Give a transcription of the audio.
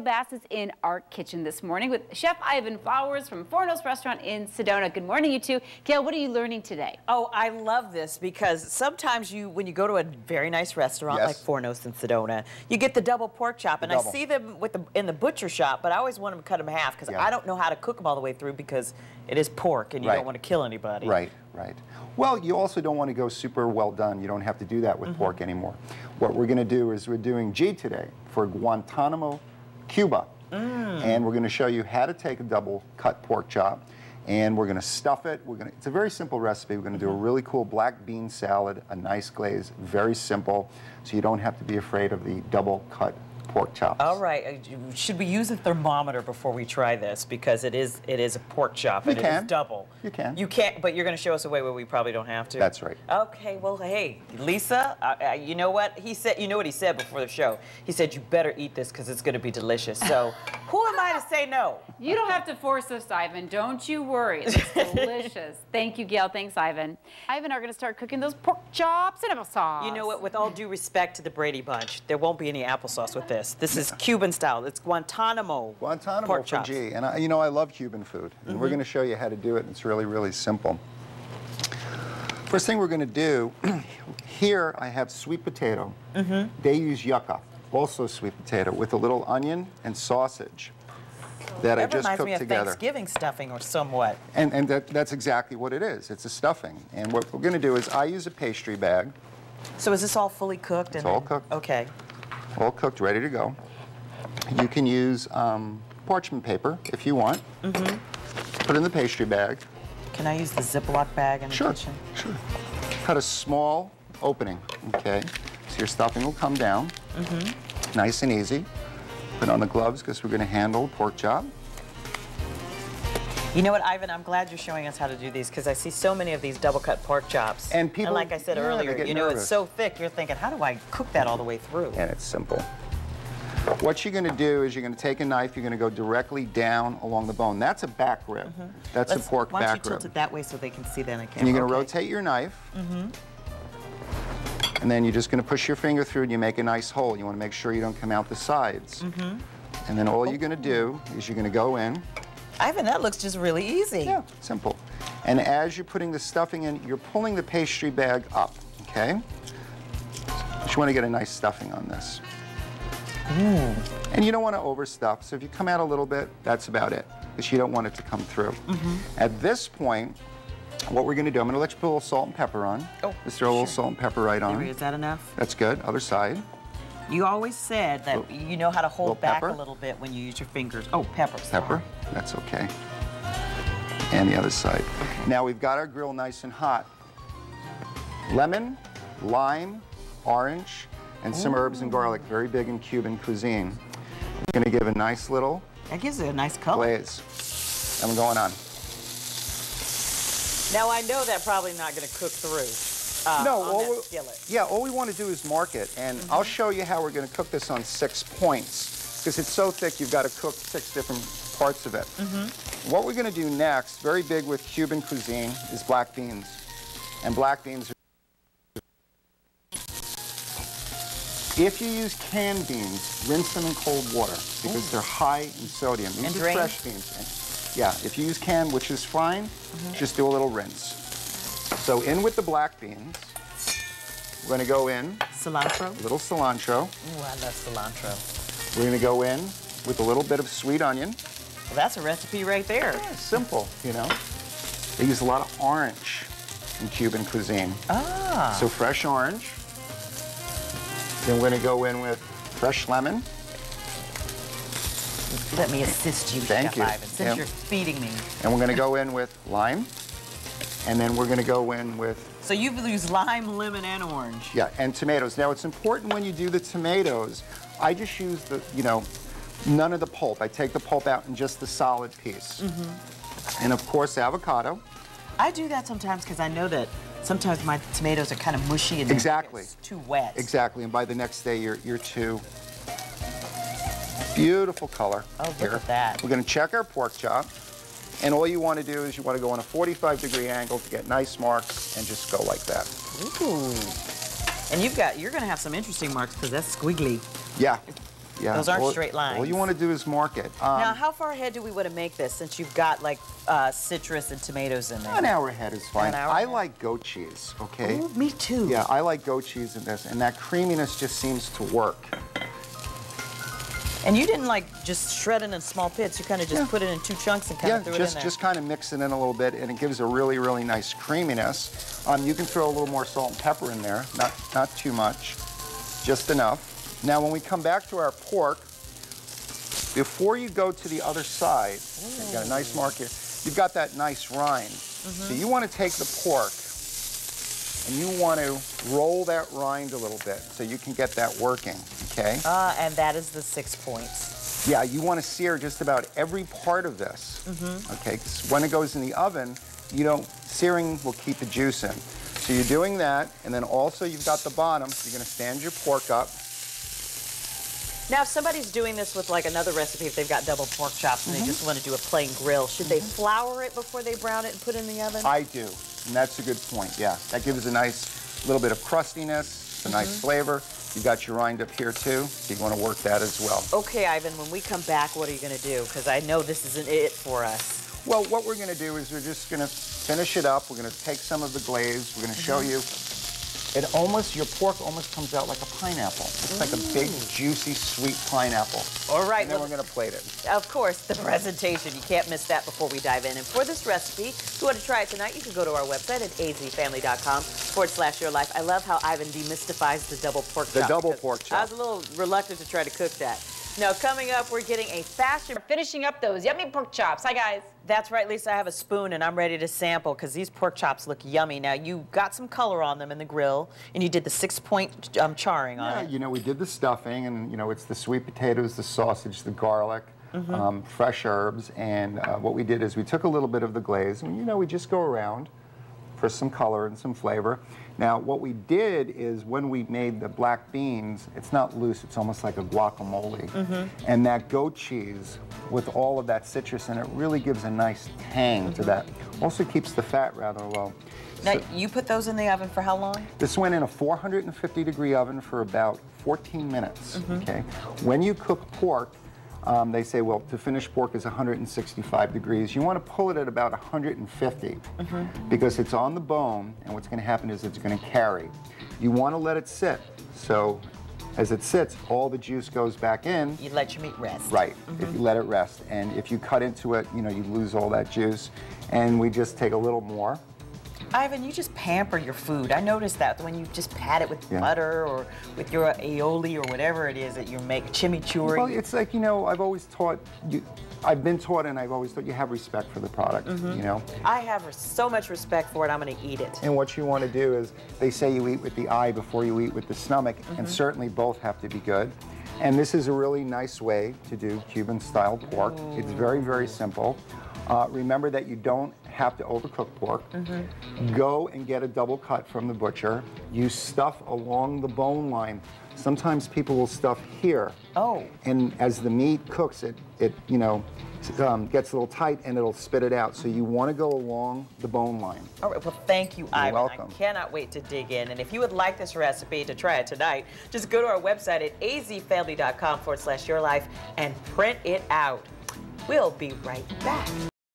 Bass is in our kitchen this morning with Chef Ivan Flowers from Fournos restaurant in Sedona. Good morning, you two. Gail, what are you learning today? Oh, I love this because sometimes when you go to a very nice restaurant like Fournos in Sedona, you get the double pork chop, and I see them in the butcher shop, but I always want them to cut them in half because I don't know how to cook them all the way through because it is pork and you don't want to kill anybody. Right. Well, you also don't want to go super well done. You don't have to do that with pork anymore. What we're going to do is we're doing G today for Guantanamo, Cuba. And we're going to show you how to take a double cut pork chop and we're going to stuff it. It's a very simple recipe. We're going to do a really cool black bean salad, a nice glaze, very simple, so you don't have to be afraid of the double cut pork chops. All right. Should we use a thermometer before we try this? Because it is a pork chop and it is double. You can. You can't, but you're going to show us a way where we probably don't have to. That's right. Okay. Well, hey, Lisa, you know what he said? You know what he said before the show? He said you better eat this because it's going to be delicious. So, who am I to say no? You don't have to force us, Ivan. Don't you worry. It's delicious. Thank you, Gail. Thanks, Ivan. Ivan are going to start cooking those pork chops and applesauce. You know what? With all due respect to the Brady Bunch, there won't be any applesauce with this. This is Cuban style. It's Guantanamo pork chops. For G. And I love Cuban food. And we're going to show you how to do it. It's really, really simple. First thing we're going to do, here I have sweet potato. They use yucca, also sweet potato, with a little onion and sausage that I just cooked together. That reminds me of Thanksgiving stuffing or somewhat. And that's exactly what it is. It's a stuffing. And what we're going to do is I use a pastry bag. So is this all fully cooked? It's all cooked. Okay. All cooked, ready to go. You can use parchment paper if you want. Put in the pastry bag. Can I use the Ziploc bag in the kitchen? Sure. Cut a small opening, okay? So your stuffing will come down. Nice and easy. Put on the gloves because we're going to handle pork chop. You know what, Ivan, I'm glad you're showing us how to do these because I see so many of these double-cut pork chops. And like I said earlier, you know, it's so thick, you're thinking, how do I cook that all the way through? And it's simple. What you're going to do is you're going to take a knife, you're going to go directly down along the bone. That's a back rib. That's a pork back rib. Why don't you tilt it that way so they can see that on camera? And you're going to rotate your knife. And then you're just going to push your finger through and you make a nice hole. You want to make sure you don't come out the sides. And then all you're going to do is you're going to go in. Ivan, that looks just really easy. Yeah, simple. And as you're putting the stuffing in, you're pulling the pastry bag up, okay? Just want to get a nice stuffing on this. And you don't want to overstuff, so if you come out a little bit, that's about it, because you don't want it to come through. At this point, what we're going to do, I'm going to let you put a little salt and pepper on. Just throw a little salt and pepper right on. Is that enough? That's good. Other side. You always said that you know how to hold back a little bit when you use your fingers. Oh, pepper. Pepper. That's okay. And the other side. Now we've got our grill nice and hot. Lemon, lime, orange, and some herbs and garlic. Very big in Cuban cuisine. We're going to give a nice little that gives it a nice color. Glaze. And we're going on. Now I know that's probably not going to cook through. No, all we want to do is mark it, and I'll show you how we're going to cook this on 6 points, because it's so thick you've got to cook 6 different parts of it. What we're going to do next, very big with Cuban cuisine, is black beans. And black beans are... If you use canned beans, rinse them in cold water, because they're high in sodium. These are fresh beans. And, yeah, if you use canned, which is fine, just do a little rinse. So in with the black beans, we're going to go in. Cilantro? A little cilantro. Ooh, I love cilantro. We're going to go in with a little bit of sweet onion. Well, that's a recipe right there. Yeah, simple, you know. They use a lot of orange in Cuban cuisine. So fresh orange. Then we're going to go in with fresh lemon. Let me assist you, Chef Ivan, since you're feeding me. And we're going to go in with lime. And then we're going to go in with... So you've used lime, lemon, and orange. Yeah, and tomatoes. Now, it's important when you do the tomatoes, I just use the, you know, none of the pulp. I take the pulp out and just the solid piece. And, of course, avocado. I do that sometimes because I know that sometimes my tomatoes are kind of mushy and it's too wet. Exactly, and by the next day, you're too... Beautiful color. Oh, look at that. We're going to check our pork chop. And all you want to do is you want to go on a 45-degree angle to get nice marks and just go like that. Ooh. And you're going to have some interesting marks because that's squiggly. Yeah. Yeah. Those aren't straight lines. All you want to do is mark it. Now, how far ahead do we want to make this since you've got like citrus and tomatoes in there? An hour ahead is fine. I ahead? like goat cheese, okay? Ooh, me too. Yeah, I like goat cheese in this, and that creaminess just seems to work. And you didn't like just shred it in small bits. You kind of just put it in 2 chunks and kind of threw it in there. Just kind of mix it in a little bit, and it gives a really, really nice creaminess. You can throw a little more salt and pepper in there, not too much, just enough. Now, when we come back to our pork, before you go to the other side, you've got a nice mark here. You've got that nice rind. So you want to take the pork, and you want to roll that rind a little bit so you can get that working, okay? And that is the 6 points. Yeah, you want to sear just about every part of this, okay? 'Cause when it goes in the oven, searing will keep the juice in. So you're doing that, and then also you've got the bottom. You're going to stand your pork up. Now, if somebody's doing this with like another recipe, if they've got double pork chops and they just want to do a plain grill, should they flour it before they brown it and put it in the oven? I do, and that's a good point, yeah. That gives a nice little bit of crustiness, a nice flavor. You've got your rind up here too, so you want to work that as well. Okay, Ivan, when we come back, what are you going to do? Because I know this isn't it for us. Well, what we're going to do is we're just going to finish it up. We're going to take some of the glaze. We're going to show you. Your pork almost comes out like a pineapple. It's like a big, juicy, sweet pineapple. All right. And then we're going to plate it. Of course, the presentation. You can't miss that before we dive in. And for this recipe, if you want to try it tonight, you can go to our website at azfamily.com/yourlife. I love how Ivan demystifies the double pork chop. The double pork chop. I was a little reluctant to try to cook that. Now, coming up, we're getting a faster... We're finishing up those yummy pork chops. Hi, guys. That's right, Lisa. I have a spoon, and I'm ready to sample because these pork chops look yummy. Now, you got some color on them in the grill, and you did the 6-point charring on it. Yeah, we did the stuffing, and, it's the sweet potatoes, the sausage, the garlic, fresh herbs, and what we did is we took a little bit of the glaze, and, we just go around for some color and some flavor. Now, what we did is when we made the black beans, it's not loose, it's almost like a guacamole. And that goat cheese with all of that citrus in it really gives a nice tang to that. Also keeps the fat rather low. Now, you put those in the oven for how long? This went in a 450-degree oven for about 14 minutes, okay? When you cook pork, they say, well, to finish pork is 165 degrees. You want to pull it at about 150 because it's on the bone, and what's going to happen is it's going to carry. You want to let it sit. So as it sits, all the juice goes back in. You let your meat rest. Right, if you let it rest. And if you cut into it, you lose all that juice. And we just take a little more. Ivan, you just pamper your food. I noticed that when you just pat it with butter or with your aioli or whatever it is that you make, chimichurri. Well, it's like, I've always taught you, I've been taught and I've always thought you have respect for the product, I have so much respect for it, I'm going to eat it. And what you want to do is, they say you eat with the eye before you eat with the stomach, and certainly both have to be good. And this is a really nice way to do Cuban-style pork. It's very, very simple. Remember that you don't have to overcook pork. Go and get a double cut from the butcher. You stuff along the bone line. Sometimes people will stuff here. Oh. And as the meat cooks, it gets a little tight and it'll spit it out. So you want to go along the bone line. All right, well, thank you, Ivan. You're welcome. I cannot wait to dig in. And if you would like this recipe to try it tonight, just go to our website at azfamily.com/yourlife and print it out. We'll be right back.